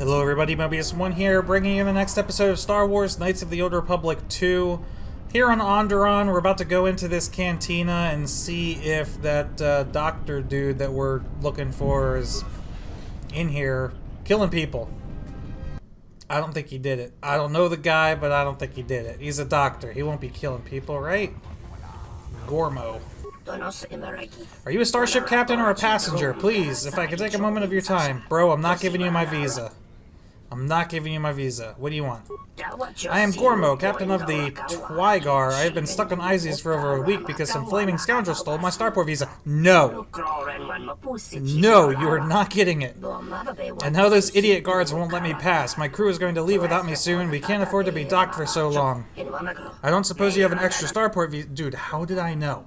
Hello everybody, Mobius1 here, bringing you the next episode of Star Wars Knights of the Old Republic 2. Here on Onderon, we're about to go into this cantina and see if that doctor dude that we're looking for is in here killing people. I don't think he did it. I don't know the guy, but I don't think he did it. He's a doctor. He won't be killing people, right? Gormo. Are you a starship captain or a passenger? Please, if I could take a moment of your time. Bro, I'm not giving you my visa. I'm not giving you my visa. What do you want? I am Gormo, captain of the Twygar. I have been stuck on Isis for over a week because some flaming scoundrel stole my starport visa. No. No, you are not getting it. And now those idiot guards won't let me pass. My crew is going to leave without me soon. We can't afford to be docked for so long. I don't suppose you have an extra starport visa. Dude, how did I know?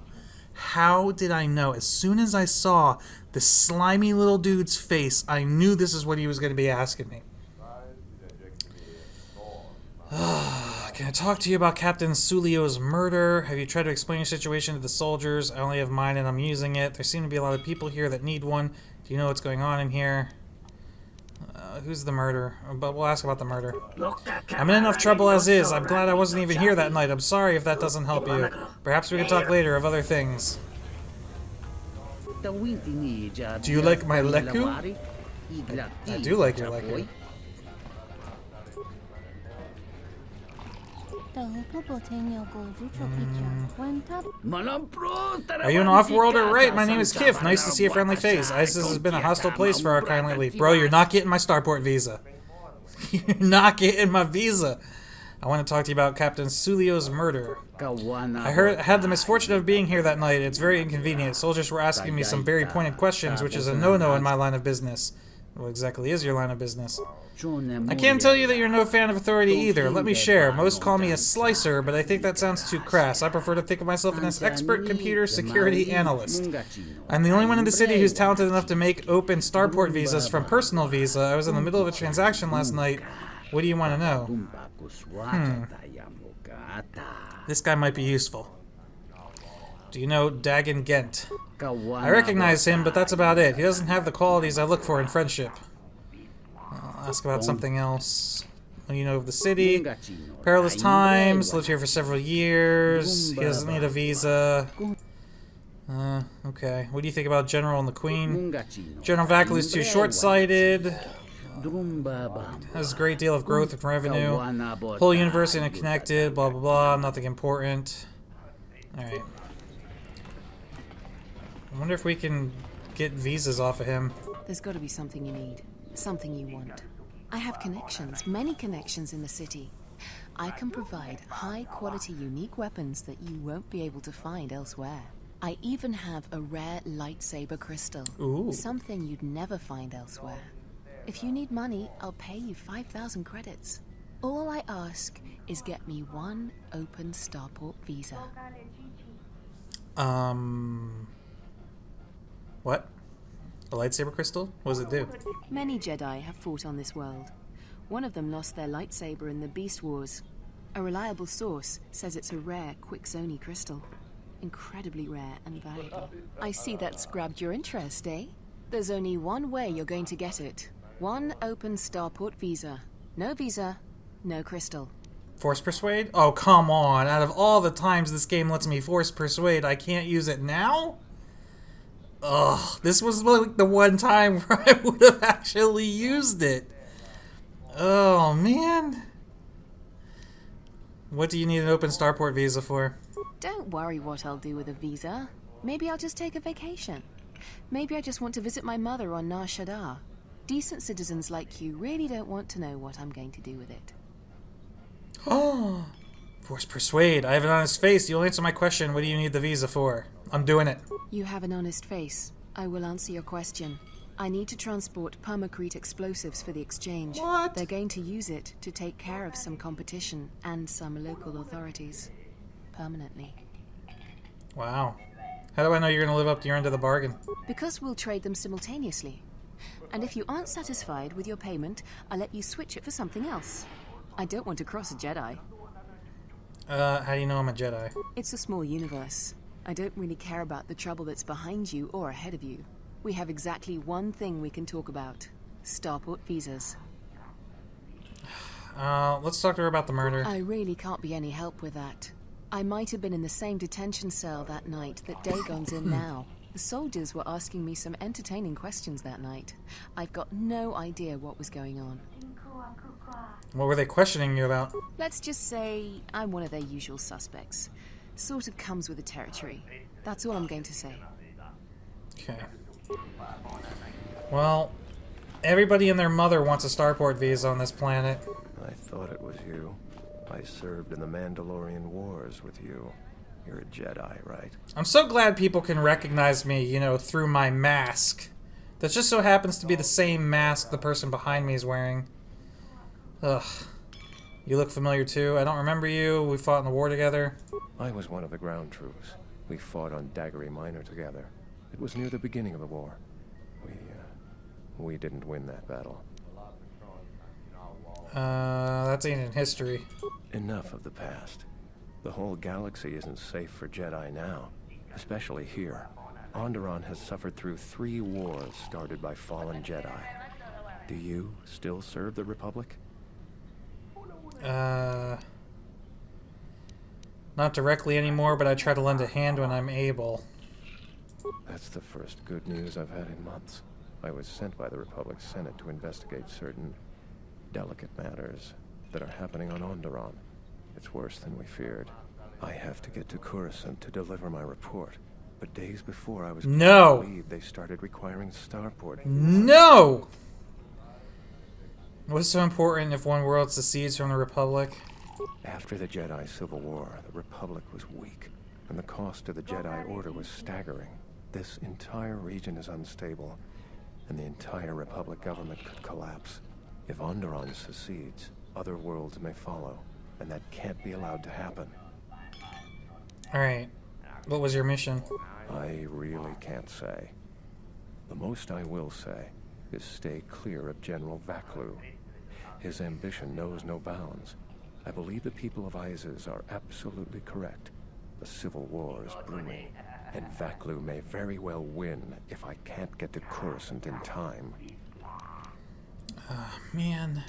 How did I know? As soon as I saw the slimy little dude's face, I knew this is what he was going to be asking me. Can I talk to you about Captain Sulio's murder? Have you tried to explain your situation to the soldiers? I only have mine and I'm using it. There seem to be a lot of people here that need one. Do you know what's going on in here? Who's the murderer? But we'll ask about the murder. I'm in enough trouble as is. I'm glad I wasn't even here that night. I'm sorry if that doesn't help you. Perhaps we can talk later of other things. Do you like my leku? I do like your leku. Are you an off-worlder? Right, my name is Kif. Nice to see a friendly face. Isis has been a hostile place for our kind lately. Bro, you're not getting my starport visa. You're not getting my visa. I want to talk to you about Captain Sulio's murder. I had the misfortune of being here that night. It's very inconvenient. Soldiers were asking me some very pointed questions, which is a no-no in my line of business. What exactly is your line of business? I can't tell you that you're no fan of authority either. Let me share. Most call me a slicer, but I think that sounds too crass. I prefer to think of myself as an expert computer security analyst. I'm the only one in the city who's talented enough to make open starport visas from personal visa. I was in the middle of a transaction last night. What do you want to know? This guy might be useful. Do you know Dagon Gent? I recognize him, but that's about it. He doesn't have the qualities I look for in friendship. I'll ask about something else. What do you know of the city? Perilous times, lived here for several years. He doesn't need a visa. Okay. What do you think about General and the Queen? General Vacla's too short-sighted. Has a great deal of growth and revenue. Whole universe interconnected, blah blah blah, nothing important. Alright. I wonder if we can get visas off of him. There's got to be something you need. Something you want. I have connections, many connections in the city. I can provide high-quality, unique weapons that you won't be able to find elsewhere. I even have a rare lightsaber crystal. Ooh. Something you'd never find elsewhere. If you need money, I'll pay you 5,000 credits. All I ask is get me one open starport visa. What? A lightsaber crystal? What does it do? Many Jedi have fought on this world. One of them lost their lightsaber in the Beast Wars. A reliable source says it's a rare Quixoni crystal. Incredibly rare and valuable. I see that's grabbed your interest, eh? There's only one way you're going to get it. One open starport visa. No visa, no crystal. Force persuade? Oh, come on. Out of all the times this game lets me force persuade, I can't use it now? Ugh, this was like the one time where I would have actually used it. Oh, man. What do you need an open starport visa for? Don't worry what I'll do with a visa. Maybe I'll just take a vacation. Maybe I just want to visit my mother on Nar Shaddaa. Decent citizens like you really don't want to know what I'm going to do with it. Oh, force persuade. I have an honest face. You'll answer my question. What do you need the visa for? I'm doing it. You have an honest face. I will answer your question. I need to transport permacrete explosives for the exchange. What? They're going to use it to take care of some competition and some local authorities. Permanently. Wow. How do I know you're going to live up to your end of the bargain? Because we'll trade them simultaneously. And if you aren't satisfied with your payment, I'll let you switch it for something else. I don't want to cross a Jedi. How do you know I'm a Jedi? It's a small universe. I don't really care about the trouble that's behind you or ahead of you. We have exactly one thing we can talk about. Starport visas. Let's talk to her about the murder. I really can't be any help with that. I might have been in the same detention cell that night that Dagon's in now. The soldiers were asking me some entertaining questions that night. I've got no idea what was going on. What were they questioning you about? Let's just say I'm one of their usual suspects. Sort of comes with the territory. That's all I'm going to say. Okay. Well, everybody and their mother wants a starport visa on this planet. I thought it was you. I served in the Mandalorian Wars with you. You're a Jedi, right? I'm so glad people can recognize me, you know, through my mask. That just so happens to be the same mask the person behind me is wearing. Ugh. You look familiar too. I don't remember you. We fought in the war together. I was one of the ground troops. We fought on Daggery Minor together. It was near the beginning of the war. We didn't win that battle. That's ancient history. Enough of the past. The whole galaxy isn't safe for Jedi now, especially here. Onderon has suffered through 3 wars started by fallen Jedi. Do you still serve the Republic? Not directly anymore, but I try to lend a hand when I'm able. That's the first good news I've had in months. I was sent by the Republic Senate to investigate certain delicate matters that are happening on Onderon. It's worse than we feared. I have to get to Coruscant to deliver my report. But days before I was going to leave, they started requiring starport. No! What's so important if one world secedes from the Republic? After the Jedi Civil War, the Republic was weak, and the cost to the Jedi Order was staggering. This entire region is unstable, and the entire Republic government could collapse. If Onderon secedes, other worlds may follow, and that can't be allowed to happen. Alright. What was your mission? I really can't say. The most I will say is stay clear of General Vaklu. His ambition knows no bounds. I believe the people of Izes are absolutely correct. A civil war is brewing, and Vaklu may very well win if I can't get to Coruscant in time. Man.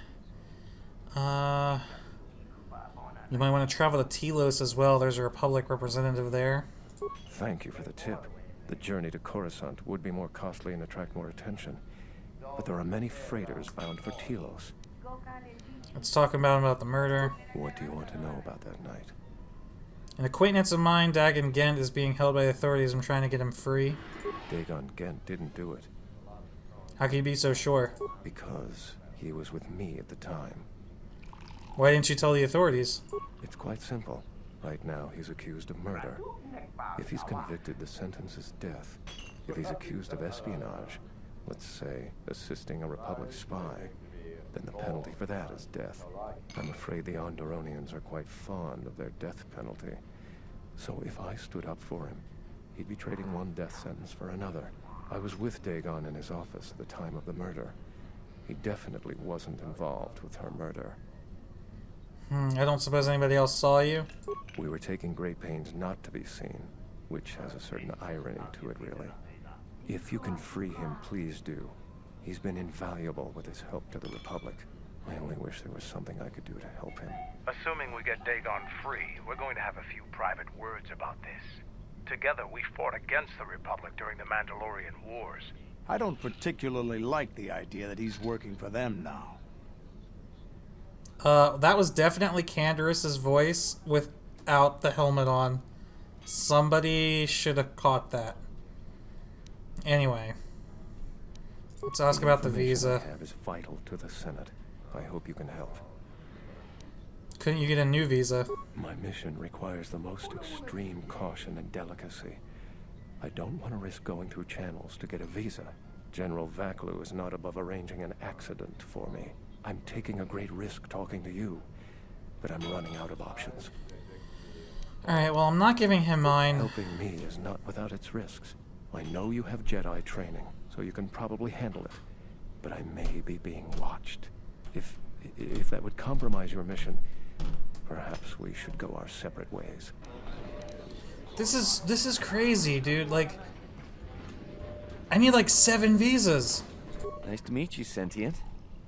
You might want to travel to Telos as well. There's a Republic representative there. Thank you for the tip. The journey to Coruscant would be more costly and attract more attention. But there are many freighters bound for Telos. Let's talk about the murder. What do you want to know about that night? An acquaintance of mine, Dagon Gent, is being held by the authorities. I'm trying to get him free. Dagon Gent didn't do it. How can you be so sure? Because he was with me at the time. Why didn't you tell the authorities? It's quite simple. Right now, he's accused of murder. If he's convicted, the sentence is death. If he's accused of espionage, let's say assisting a Republic spy, then the penalty for that is death. I'm afraid the Onderonians are quite fond of their death penalty. So if I stood up for him, he'd be trading one death sentence for another. I was with Dagon in his office at the time of the murder. He definitely wasn't involved with her murder. I don't suppose anybody else saw you? We were taking great pains not to be seen, which has a certain irony to it, really. If you can free him, please do. He's been invaluable with his help to the Republic. I only wish there was something I could do to help him. Assuming we get Dagon free, we're going to have a few private words about this. Together, we fought against the Republic during the Mandalorian Wars. I don't particularly like the idea that he's working for them now. That was definitely Candaris's voice without the helmet on. Somebody should have caught that. Anyway. Let's ask about the visa. I have is vital to the Senate. I hope you can help. Couldn't you get a new visa? My mission requires the most extreme caution and delicacy. I don't want to risk going through channels to get a visa. General Vaklu is not above arranging an accident for me. I'm taking a great risk talking to you, but I'm running out of options. Alright, well, I'm not giving him mine. Helping me is not without its risks. I know you have Jedi training, so you can probably handle it. But I may be being watched. If that would compromise your mission, perhaps we should go our separate ways. This is crazy, dude. Like, I need like 7 visas. Nice to meet you, Sentient.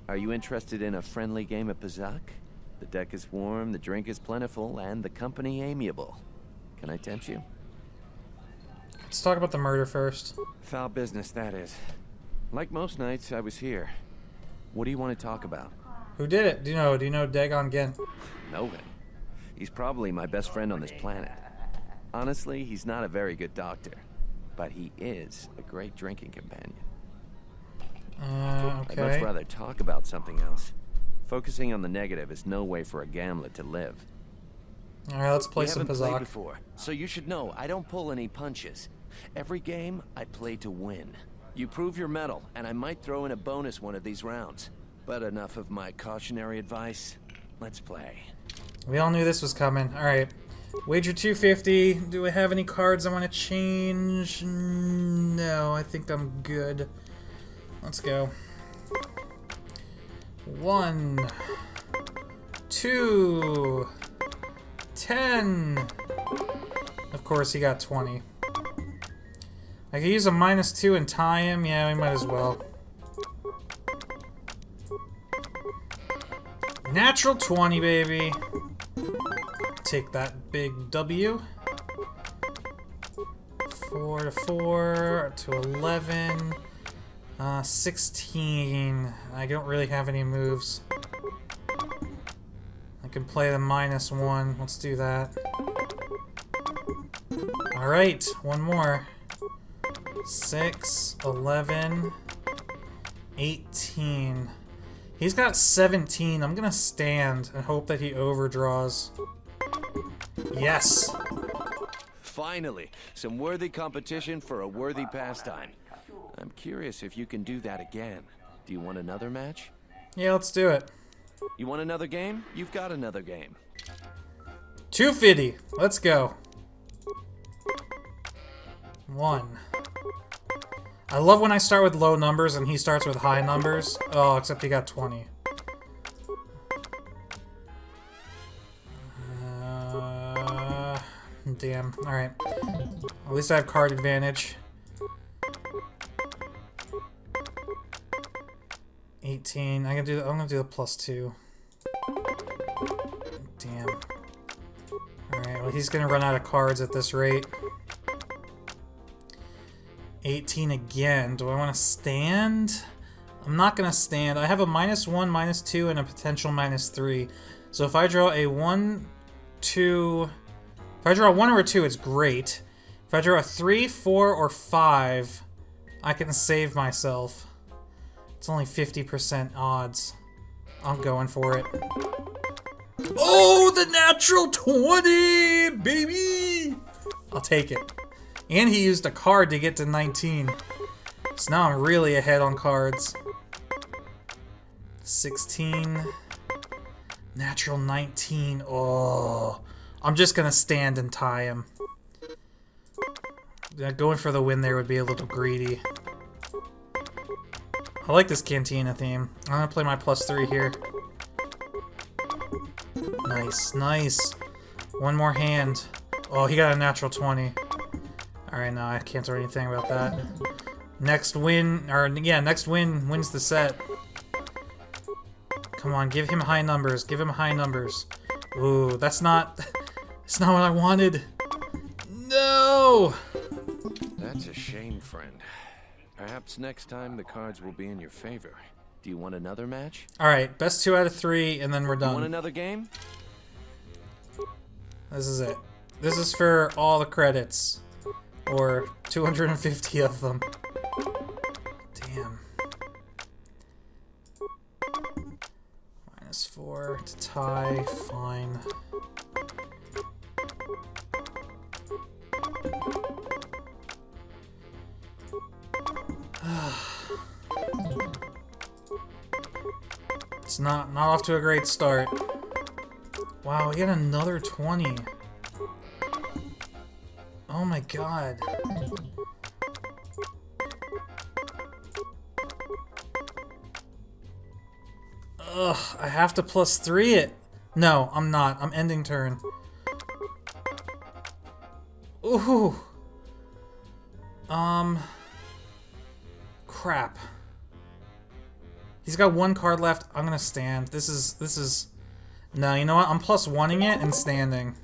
Are you interested in a friendly game of pazaak? The deck is warm, the drink is plentiful, and the company amiable. Can I tempt you? Let's talk about the murder first. Foul business, that is. Like most nights, I was here. What do you want to talk about? Who did it? Do you know Dagon Gent? Know him. He's probably my best friend on this planet. Honestly, he's not a very good doctor, but he is a great drinking companion. Okay. I'd much rather talk about something else. Focusing on the negative is no way for a gambler to live. Alright, let's play We some haven't played pazaak. before, so you should know I don't pull any punches. Every game, I play to win. You prove your mettle, and I might throw in a bonus one of these rounds. But enough of my cautionary advice. Let's play. We all knew this was coming. Alright. Wager 250. Do I have any cards I want to change? No, I think I'm good. Let's go. 1, 2, 10. Of course, he got 20. I could use a -2 and tie him. Yeah, we might as well. Natural 20, baby. Take that big W. 4 to 4 to 11. 16. I don't really have any moves. I can play the -1. Let's do that. Alright, one more. 6, 11, 18. He's got 17. I'm gonna stand and hope that he overdraws. Yes! Finally, some worthy competition for a worthy pastime. I'm curious if you can do that again. Do you want another match? Yeah, let's do it. You want another game? You've got another game. 250. Let's go. 1. I love when I start with low numbers and he starts with high numbers. Oh, except he got 20. Damn. Alright. At least I have card advantage. 18. I'm gonna do the +2. Damn. Alright, well he's gonna run out of cards at this rate. 18 again. Do I want to stand? I'm not gonna stand. I have a -1, -2, and a potential -3. So if I draw a 1, 2... If I draw a 1 or a 2, it's great. If I draw a 3, 4, or 5, I can save myself. It's only 50% odds. I'm going for it. Oh, the natural 20, baby! I'll take it. And he used a card to get to 19. So now I'm really ahead on cards. 16. Natural 19. Oh. I'm just gonna stand and tie him. Yeah, going for the win there would be a little greedy. I like this Cantina theme. I'm gonna play my +3 here. Nice, nice. One more hand. Oh, he got a natural 20. Alright, no, I can't do anything about that. Next win, or yeah, next win wins the set. Come on, give him high numbers. Give him high numbers. Ooh, that's not what I wanted. No! That's a shame, friend. Perhaps next time the cards will be in your favor. Do you want another match? Alright, best 2 out of 3, and then we're You done. want another game? This is it. This is for all the credits. Or 250 of them. Damn. -4 to tie, fine. It's not off to a great start. Wow, we got another 20. Oh my god. Ugh, I have to +3 it. No, I'm not. I'm ending turn. Ooh. Crap. He's got one card left. I'm gonna stand. This is No, you know what? I'm plus oneing it and standing.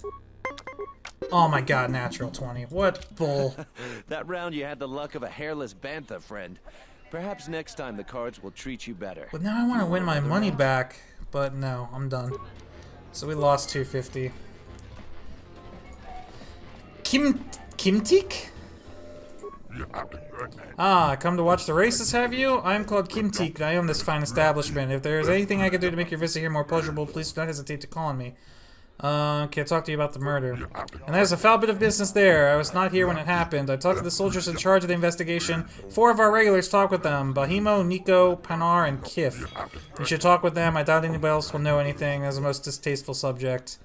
Oh my god, natural 20. What bull. That round you had the luck of a hairless bantha, friend. Perhaps next time the cards will treat you better. But now I want to win my money back. But no, I'm done. So we lost 250. Kimtik? Ah, come to watch the races, have you? I'm called Kimtik, and I own this fine establishment. If there is anything I can do to make your visit here more pleasurable, please do not hesitate to call on me. Can I talk to you about the murder? And there's a foul bit of business there. I was not here when it happened. I talked to the soldiers in charge of the investigation. 4 of our regulars talked with them. Bahimo, Nico, Panar, and Kif. You should talk with them. I doubt anybody else will know anything. That's the most distasteful subject.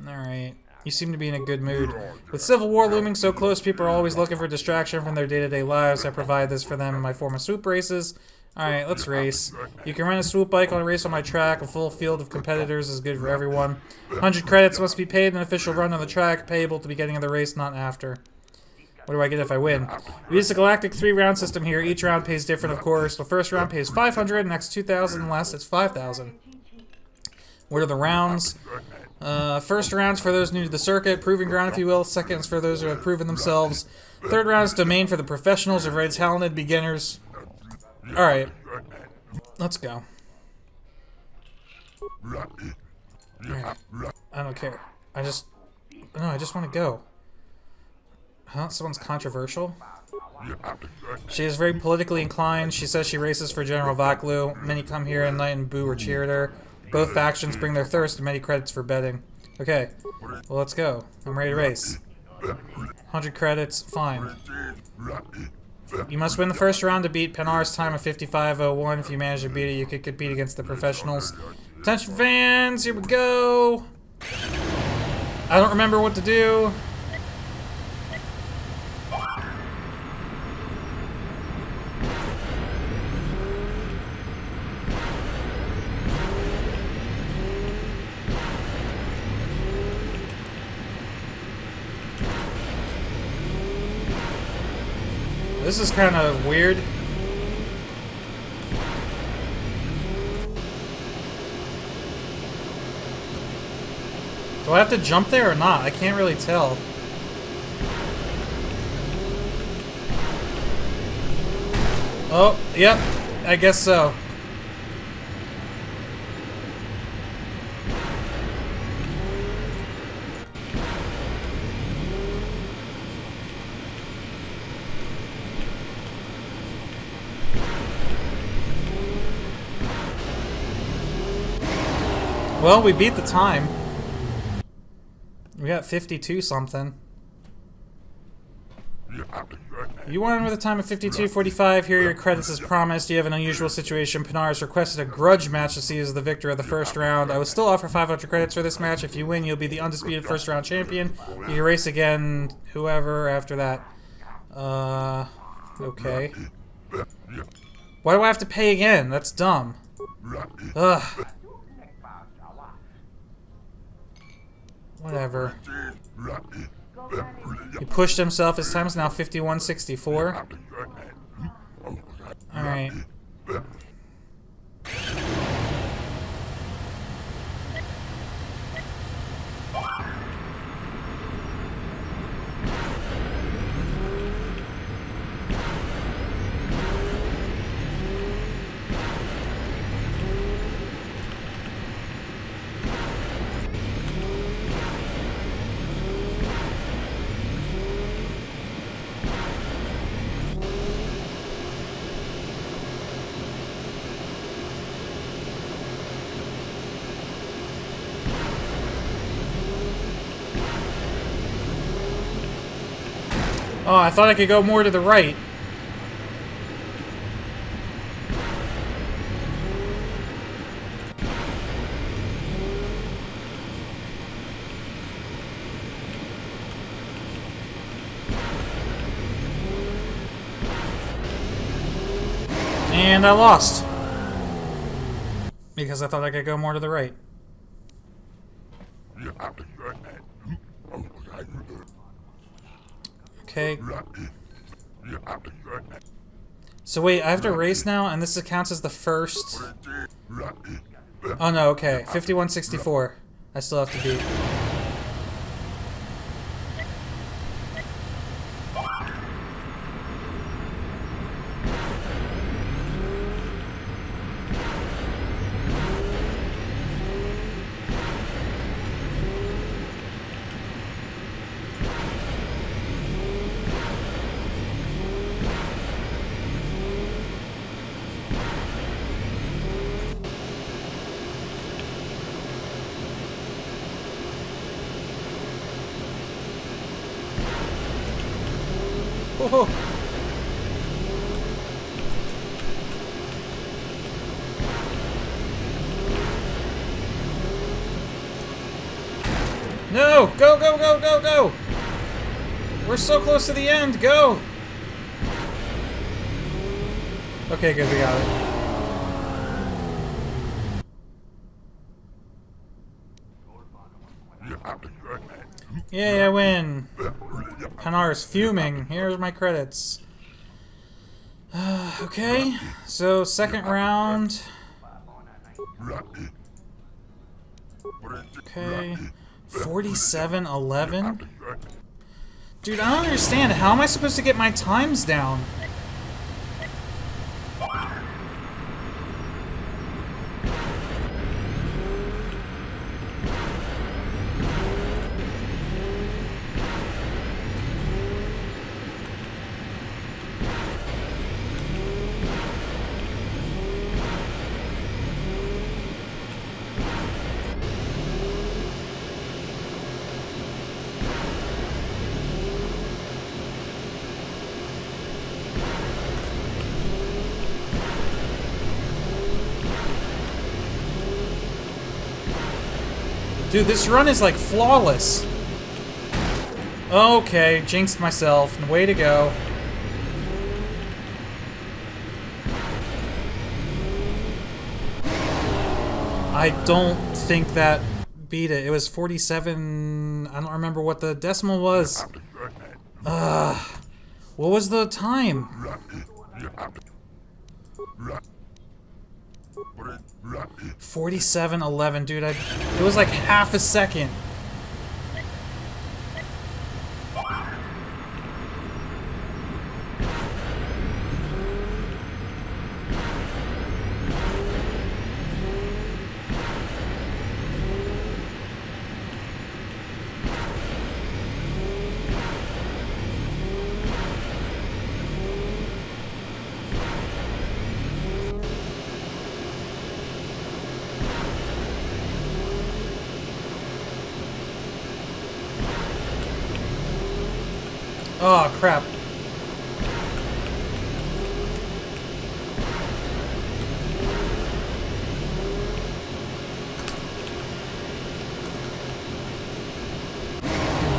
Alright. You seem to be in a good mood. With Civil War looming so close, people are always looking for distraction from their day-to-day lives. I provide this for them in my form of swoop races. Alright, let's race. You can rent a swoop bike on a race on my track. A full field of competitors is good for everyone. 100 credits must be paid in an official run on the track, payable to the beginning of the race, not after. What do I get if I win? We use the galactic 3-round system here. Each round pays different, of course. The first round pays 500, next 2,000, last it's 5,000. What are the rounds? First round's for those new to the circuit, proving ground if you will. Second is for those who have proven themselves. Third round's domain for the professionals or very talented beginners. Alright. Let's go. Alright. I don't care. I just want to go. Huh? Someone's controversial? She is very politically inclined. She says she races for General Vaklu. Many come here at night and boo or cheer at her. Both factions bring their thirst and many credits for betting. Okay, well let's go. I'm ready to race. 100 credits, fine. You must win the first round to beat Panar's time of 55.01. If you manage to beat it, you could compete against the professionals. Attention fans, here we go! I don't remember what to do. This is kind of weird. Do I have to jump there or not? I can't really tell. Oh, yep. I guess so. Well, we beat the time. We got 52 something. You won with a time of 52.45. Here are your credits as promised. You have an unusual situation. Pinar has requested a grudge match to see you as the victor of the first round. I will still offer 500 credits for this match. If you win, you'll be the undisputed first round champion. You can race again, whoever, after that. Okay. Why do I have to pay again? That's dumb. Ugh. Whatever. He pushed himself. His time is now 51.64. Alright. Oh, I thought I could go more to the right. And I lost. Because I thought I could go more to the right. Okay. So wait, I have to race now, and this counts as the first. Oh no, okay. 5164. I still have to beat. Whoa. No! Go, go, go, go, go! We're so close to the end, go! Okay, good, we got it. Yay, I win! Panar's fuming. Here's my credits. Okay, so second round. Okay. 47-11? Dude, I don't understand. How am I supposed to get my times down? Dude, this run is like flawless. Okay, jinxed myself. Way to go. I don't think that beat it. It was 47... I don't remember what the decimal was. What was the time? 47-11, dude. It was like half a second. Oh, crap.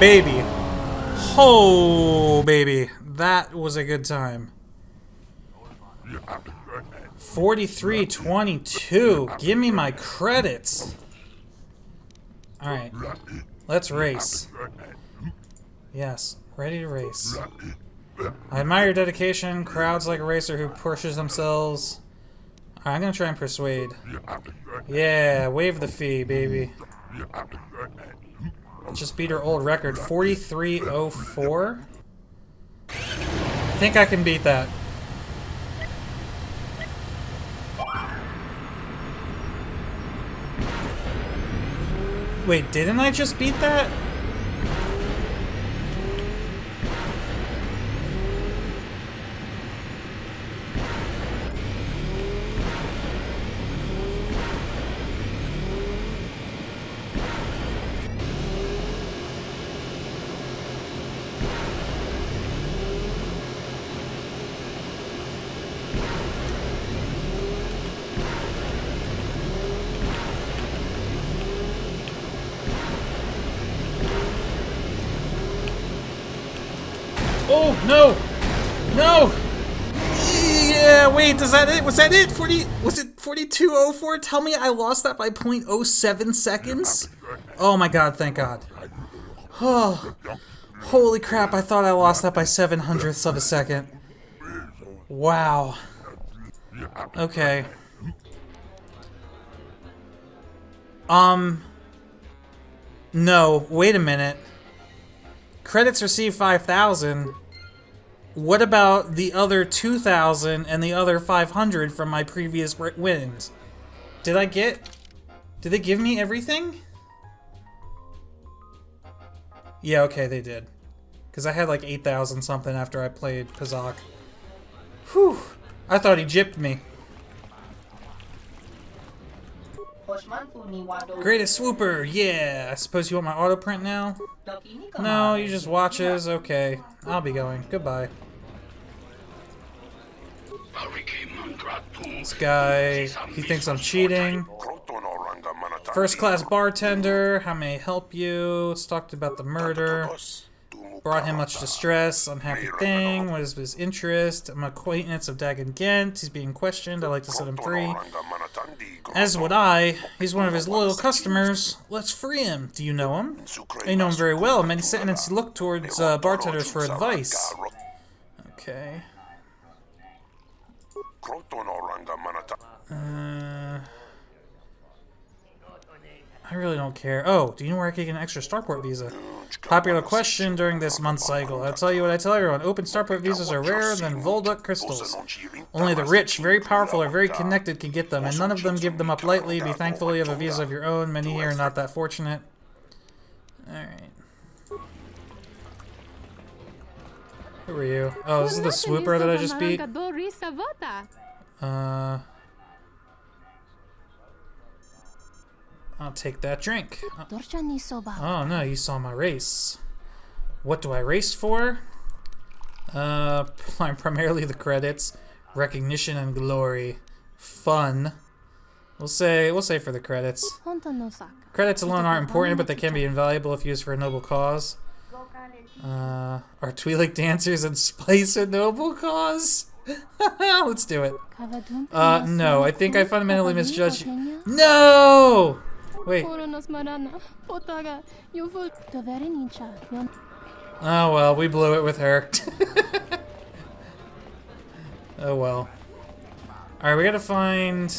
Baby. Oh, baby. That was a good time. 43-22. Give me my credits. Alright. Let's race. Yes. Ready to race. I admire your dedication. Crowds like a racer who pushes themselves. Alright, I'm gonna try and persuade. Yeah, waive the fee, baby. Just beat her old record. 43-04? I think I can beat that. Wait, didn't I just beat that? Oh, no! No! Yeah, wait, is that it? Was that it? Was it 42.04? Tell me I lost that by 0.07 seconds? Oh my god, thank god. Oh, holy crap, I thought I lost that by 7/100ths of a second. Wow. Okay. No, wait a minute. Credits received 5,000. What about the other 2,000 and the other 500 from my previous wins? Did they give me everything? Yeah, okay, they did. Because I had like 8,000 something after I played Pazaak. Whew. I thought he gypped me. Greatest swooper, yeah. I suppose you want my auto print now? No, you just watches. Okay, I'll be going. Goodbye. This guy, he thinks I'm cheating. First class bartender, how may I help you? Let's talk about the murder. Brought him much distress, unhappy thing. What is his interest? I'm an acquaintance of Dagon Gent. He's being questioned. I'd like to set him free. As would I. He's one of his loyal customers. Let's free him. Do you know him? I know him very well. Many sentences look towards bartenders for advice. Okay. I really don't care. Oh, do you know where I can get an extra Starport visa? Popular question during this month cycle. I'll tell you what I tell everyone. Open Starport visas are rarer than Volduck crystals. Only the rich, very powerful, or very connected can get them, and none of them give them up lightly. Be thankful you have a visa of your own. Many here are not that fortunate. Alright. Who are you? Oh, this is the swooper that I just beat? I'll take that drink. Oh no, you saw my race. What do I race for? Primarily the credits, recognition and glory, fun. We'll say for the credits. Credits alone aren't important, but they can be invaluable if used for a noble cause. Are Twi'lek dancers and spice a noble cause? Let's do it. No, I think I fundamentally misjudged. No! Wait. Oh well, we blew it with her. Oh well. Alright, we gotta find...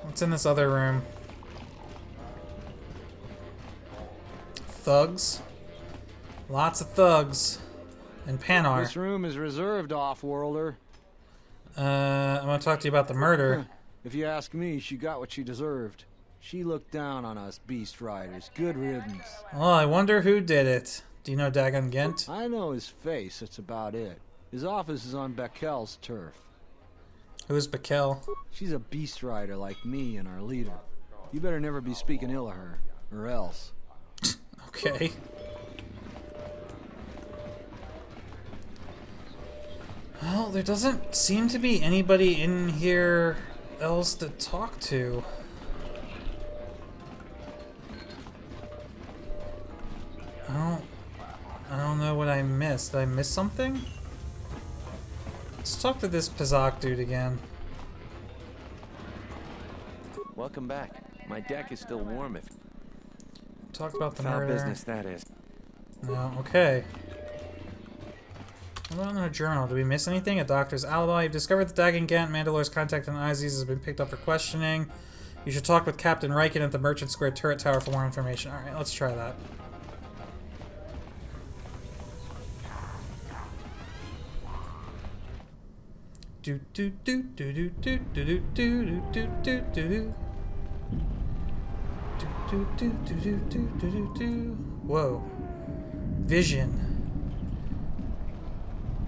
what's in this other room? Thugs. Lots of thugs. And Panar. This room is reserved, off-worlder. I'm gonna talk to you about the murder. If you ask me, she got what she deserved. She looked down on us beast riders. Good riddance. Well, I wonder who did it. Do you know Dagon Gent? I know his face, that's about it. His office is on Bekel's turf. Who's Bekel? She's a beast rider like me and our leader. You better never be speaking ill of her, or else. Okay. Well, there doesn't seem to be anybody in here else to talk to. I don't know what I missed. Did I miss something? Let's talk to this Pazaak dude again. Welcome back. My deck is still warm if... Talk about the Foul murder. business, that is. No, okay. What about in our journal? Did we miss anything? A doctor's alibi. You've discovered that Dagon Gent, Mandalore's contact in Izis, has been picked up for questioning. You should talk with Captain Riken at the Merchant Square Turret Tower for more information. Alright, let's try that. Do do do do do do do do do do do do do. Whoa. Vision.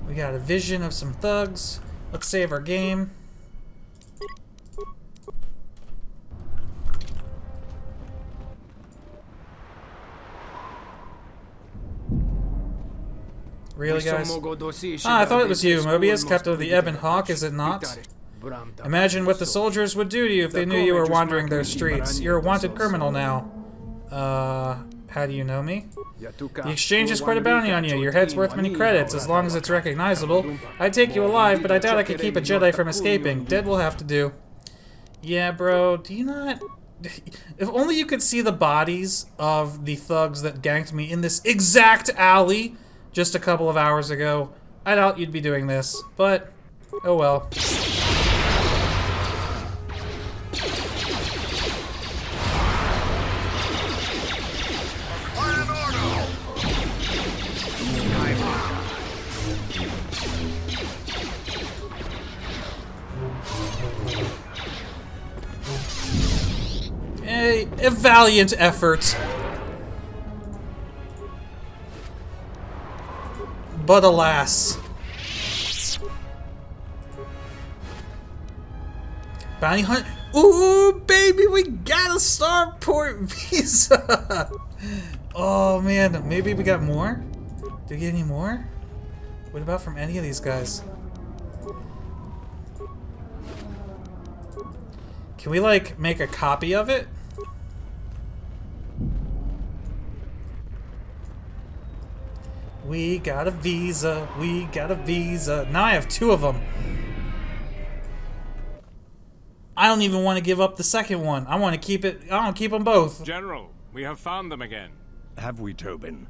We got a vision of some thugs. Let's save our game. Really, guys? Ah, I thought it was you, Mobius, captain of the Ebon Hawk, is it not? Imagine what the soldiers would do to you if they knew you were wandering their streets. You're a wanted criminal now. How do you know me? The exchange is quite a bounty on you. Your head's worth many credits, as long as it's recognizable. I'd take you alive, but I doubt I could keep a Jedi from escaping. Dead will have to do. Yeah, bro, do you not... If only you could see the bodies of the thugs that ganked me in this exact alley just a couple of hours ago, I doubt you'd be doing this, but oh well. A valiant effort. But alas. Bounty hunt. Ooh, baby, we got a starport visa. Oh, man. Maybe we got more? Did we get any more? What about from any of these guys? Can we, like, make a copy of it? We got a visa. We got a visa. Now I have 2 of them. I don't even want to give up the second one. I want to keep it. I want to keep them both. General, we have found them again. Have we, Tobin?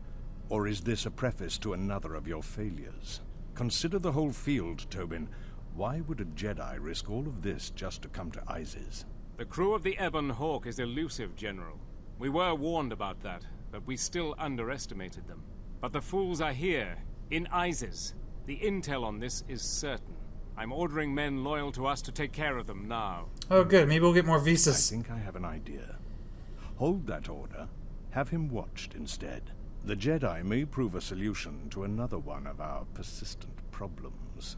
Or is this a preface to another of your failures? Consider the whole field, Tobin. Why would a Jedi risk all of this just to come to Isis? The crew of the Ebon Hawk is elusive, General. We were warned about that, but we still underestimated them. But the fools are here, in Isis. The intel on this is certain. I'm ordering men loyal to us to take care of them now. Oh, good. Maybe we'll get more I visas. think I have an idea. Hold that order. Have him watched instead. The Jedi may prove a solution to another one of our persistent problems.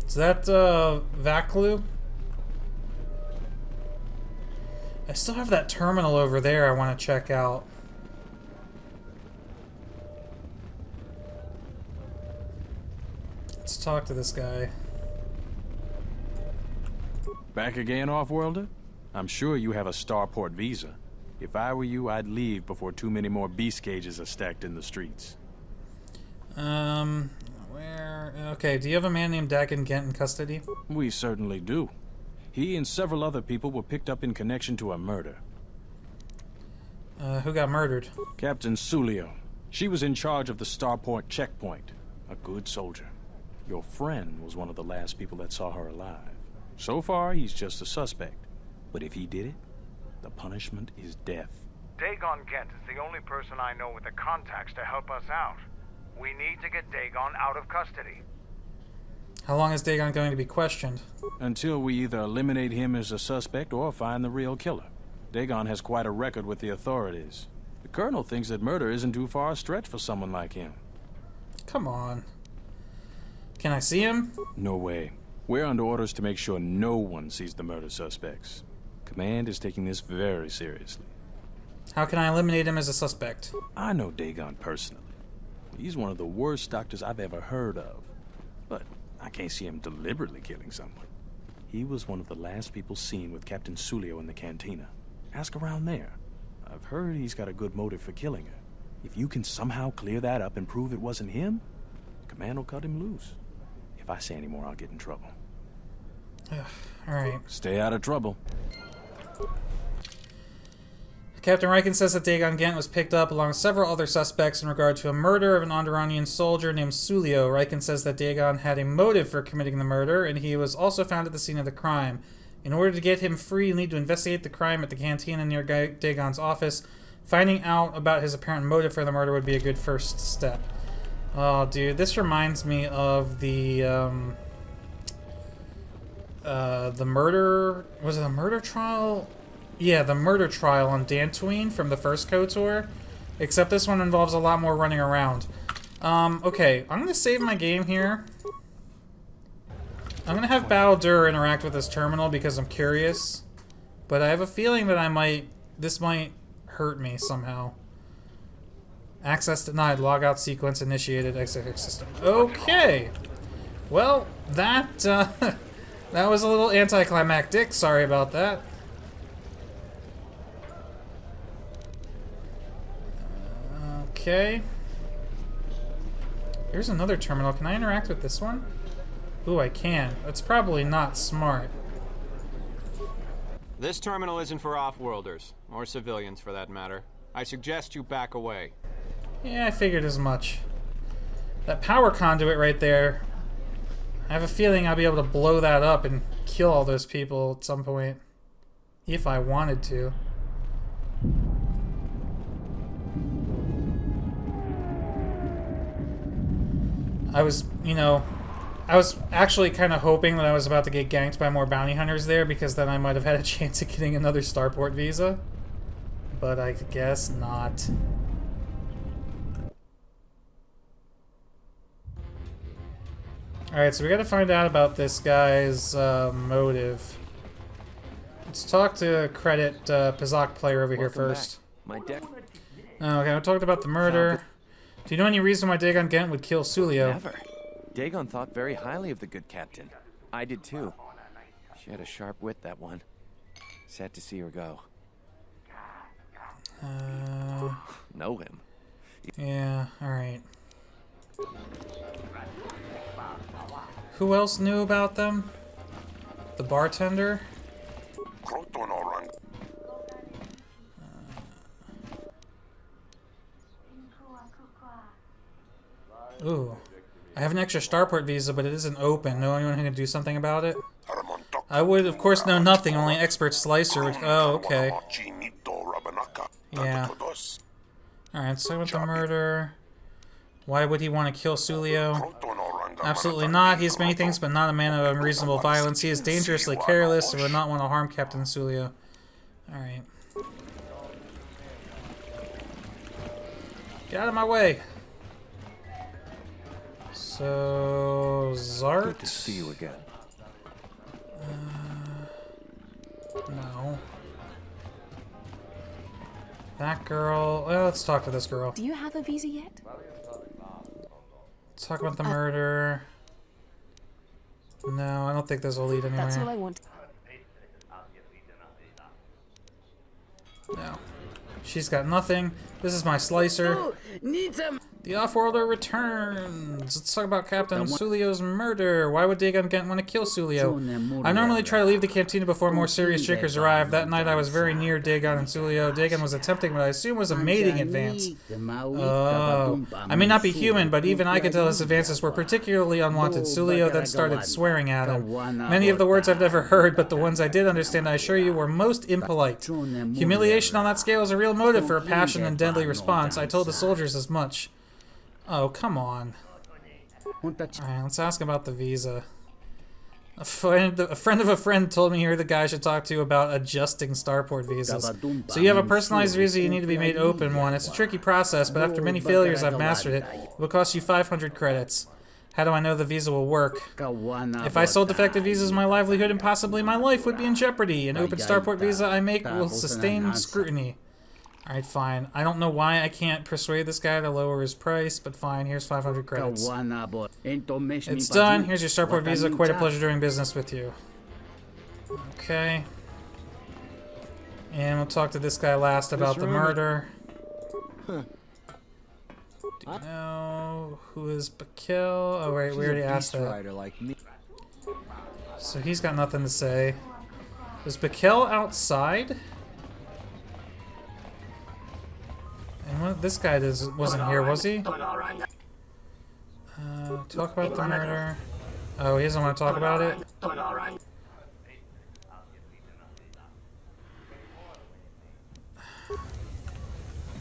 Is that, Vaclu? I still have that terminal over there I want to check out. Let's talk to this guy. Back again, Off-Worlder? I'm sure you have a starport visa. If I were you, I'd leave before too many more beast cages are stacked in the streets. Where? Okay, do you have a man named Dagan Gent in custody? We certainly do. He and several other people were picked up in connection to a murder. Who got murdered? Captain Sulio. She was in charge of the starport checkpoint. A good soldier. Your friend was one of the last people that saw her alive. So far, he's just a suspect. But if he did it, the punishment is death. Dagon Gent is the only person I know with the contacts to help us out. We need to get Dagon out of custody. How long is Dagon going to be questioned? Until we either eliminate him as a suspect or find the real killer. Dagon has quite a record with the authorities. The Colonel thinks that murder isn't too far a stretch for someone like him. Come on. Can I see him? No way. We're under orders to make sure no one sees the murder suspects. Command is taking this very seriously. How can I eliminate him as a suspect? I know Dagon personally. He's one of the worst doctors I've ever heard of. But I can't see him deliberately killing someone. He was one of the last people seen with Captain Sulio in the Cantina. Ask around there. I've heard he's got a good motive for killing her. If you can somehow clear that up and prove it wasn't him, Command will cut him loose. If I say any more, I'll get in trouble. Alright. Stay out of trouble. Captain Riken says that Dagon Gent was picked up along with several other suspects in regard to a murder of an Onderonian soldier named Sulio. Riken says that Dagon had a motive for committing the murder, and he was also found at the scene of the crime. In order to get him free, you need to investigate the crime at the cantina near Dagon's office. Finding out about his apparent motive for the murder would be a good first step. Oh, dude, this reminds me of the murder... Was it a murder trial? Yeah, the murder trial on Dantooine from the first KOTOR. Except this one involves a lot more running around. Okay, I'm gonna save my game here. I'm gonna have bao-dur interact with this terminal because I'm curious. But I have a feeling that this might hurt me somehow. Access denied. Logout sequence initiated. Exit system. Okay. Well, that that was a little anticlimactic. Sorry about that. Okay. Here's another terminal. Can I interact with this one? Ooh, I can. That's probably not smart. This terminal isn't for off-worlders, or civilians for that matter. I suggest you back away. Yeah, I figured as much. That power conduit right there, I have a feeling I'll be able to blow that up and kill all those people at some point. If I wanted to. I was actually kind of hoping that I was about to get ganked by more bounty hunters there, because then I might have had a chance of getting another starport visa. But I guess not. Alright, so we gotta find out about this guy's motive. Let's talk to credit pazaak player over here first. My Okay, we talked about the murder. Do you know any reason why Dagon Gent would kill Sulio? Never. Dagon thought very highly of the good captain. I did too. She had a sharp wit, that one. Sad to see her go. Know him. Yeah, alright. Who else knew about them? The bartender? Ooh. I have an extra starport visa, but it isn't open. Know anyone who can do something about it? I would, of course, know nothing. Only expert slicer would... Oh, okay. Yeah. Alright, so with the murder... Why would he want to kill Sulio? Absolutely not. He is many things, but not a man of unreasonable violence. He is dangerously careless and would not want to harm Captain Sulio. Alright. Get out of my way! So... Zart? Good to see you again. No. That girl... Well, let's talk to this girl. Do you have a visa yet? Let's talk about the murder. No, I don't think this will lead anywhere. That's all I want. No. She's got nothing. This is my slicer. Oh, need some. The Offworlder returns. Let's talk about Captain Sulio's murder. Why would Dagon Gent want to kill Sulio? I normally try to leave the cantina before more serious drinkers arrive. That night I was very near Dagon and Sulio. Dagon was attempting what I assume was a mating advance. Oh. I may not be human, but even I could tell his advances were particularly unwanted. Sulio then started swearing at him. Many of the words I've never heard, but the ones I did understand, I assure you, were most impolite. Humiliation on that scale is a real motive for a passionate and deadly response. I told the soldiers as much. Oh, come on. Alright, let's ask about the visa. A friend of a friend told me you're the guy I should talk to about adjusting starport visas. So you have a personalized visa, you need to be made open one. It's a tricky process, but after many failures I've mastered it. It will cost you 500 credits. How do I know the visa will work? If I sold defective visas, my livelihood and possibly my life would be in jeopardy. An open starport visa I make will sustain scrutiny. Alright, fine. I don't know why I can't persuade this guy to lower his price, but fine, here's 500 credits. It's done. Here's your starport visa. Quite a pleasure doing business with you. Okay. And we'll talk to this guy last about the murder. Do you know who is Bakel? Oh, wait, we already asked that. So he's got nothing to say. Was Bakel outside? And what, this guy wasn't here, was he? Talk about the murder. Oh, he doesn't want to talk about it?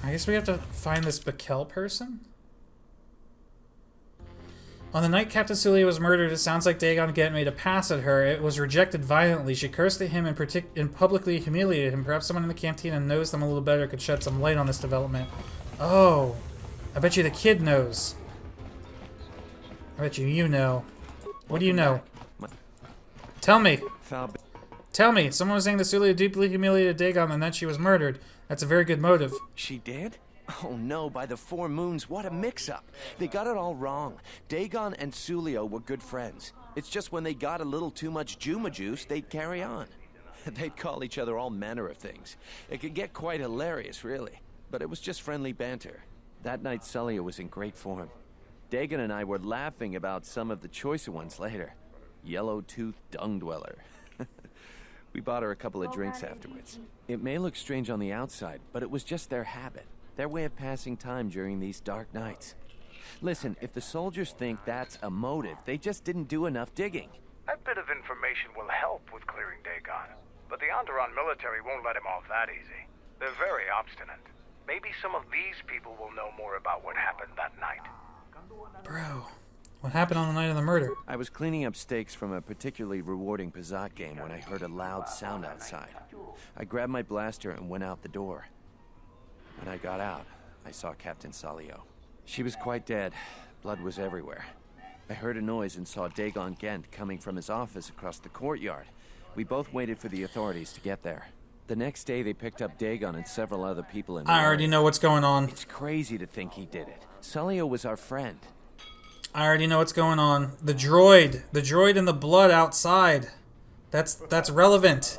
I guess we have to find this Bakel person? On the night Captain Sulio was murdered, it sounds like Dagon Gent made a pass at her. It was rejected violently. She cursed at him and publicly humiliated him. Perhaps someone in the cantina knows them a little better could shed some light on this development. Oh. I bet you the kid knows. I bet you know. What do you know? Tell me. Tell me. Someone was saying that Sulio deeply humiliated Dagon and then she was murdered. That's a very good motive. She did? Oh no, by the 4 moons, what a mix-up. They got it all wrong. Dagon and Sulio were good friends. It's just when they got a little too much Juma juice, they'd carry on. They'd call each other all manner of things. It could get quite hilarious, really. But it was just friendly banter. That night, Sulio was in great form. Dagon and I were laughing about some of the choicer ones later. Yellow-toothed dung dweller. We bought her a couple of drinks afterwards. It may look strange on the outside, but it was just their habit. Their way of passing time during these dark nights. Listen, if the soldiers think that's a motive, they just didn't do enough digging. That bit of information will help with clearing Dagon, but the Onderon military won't let him off that easy. They're very obstinate. Maybe some of these people will know more about what happened that night. Bro, What happened on the night of the murder? I was cleaning up stakes from a particularly rewarding pazaak game when I heard a loud sound outside. I grabbed my blaster and went out the door. When I got out, I saw Captain Salio. She was quite dead. Blood was everywhere. I heard a noise and saw Dagon Gent coming from his office across the courtyard. We both waited for the authorities to get there. The next day, they picked up Dagon and several other people in the I already know what's going on. It's crazy to think he did it. Salio was our friend. I already know what's going on. The droid and the blood outside. That's relevant.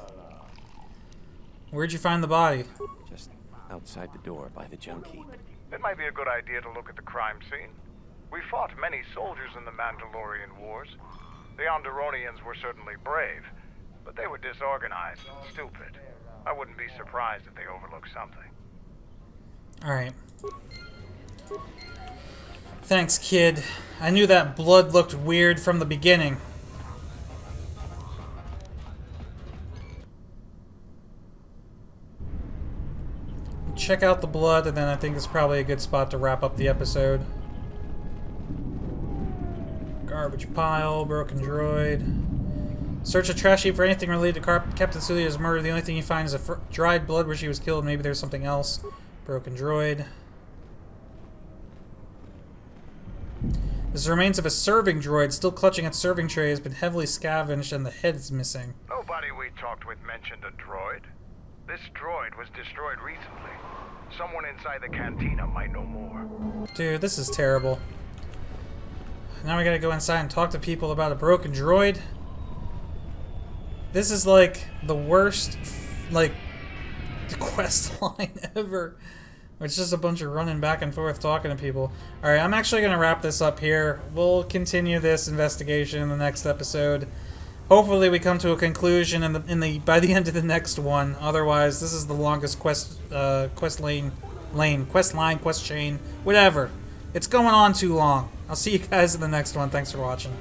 Where'd you find the body? Just outside the door by the junk heap. It might be a good idea to look at the crime scene. We fought many soldiers in the Mandalorian Wars. The Onderonians were certainly brave, but they were disorganized and stupid. I wouldn't be surprised if they overlooked something. Alright. Thanks, kid. I knew that blood looked weird from the beginning. Check out the blood, and then I think it's probably a good spot to wrap up the episode. Garbage pile, broken droid. Search a trash heap for anything related to Captain Sulio's murder. The only thing you find is dried blood where she was killed. Maybe there's something else. Broken droid. This is the remains of a serving droid still clutching its serving tray has been heavily scavenged and the head is missing. Nobody we talked with mentioned a droid. This droid was destroyed recently. Someone inside the cantina might know more. Dude, this is terrible. Now we gotta go inside and talk to people about a broken droid. This is like the worst, like, quest line ever. It's just a bunch of running back and forth talking to people. Alright, I'm actually gonna wrap this up here. We'll continue this investigation in the next episode. Hopefully we come to a conclusion by the end of the next one. Otherwise, this is the longest quest line, quest chain, whatever. It's going on too long. I'll see you guys in the next one. Thanks for watching.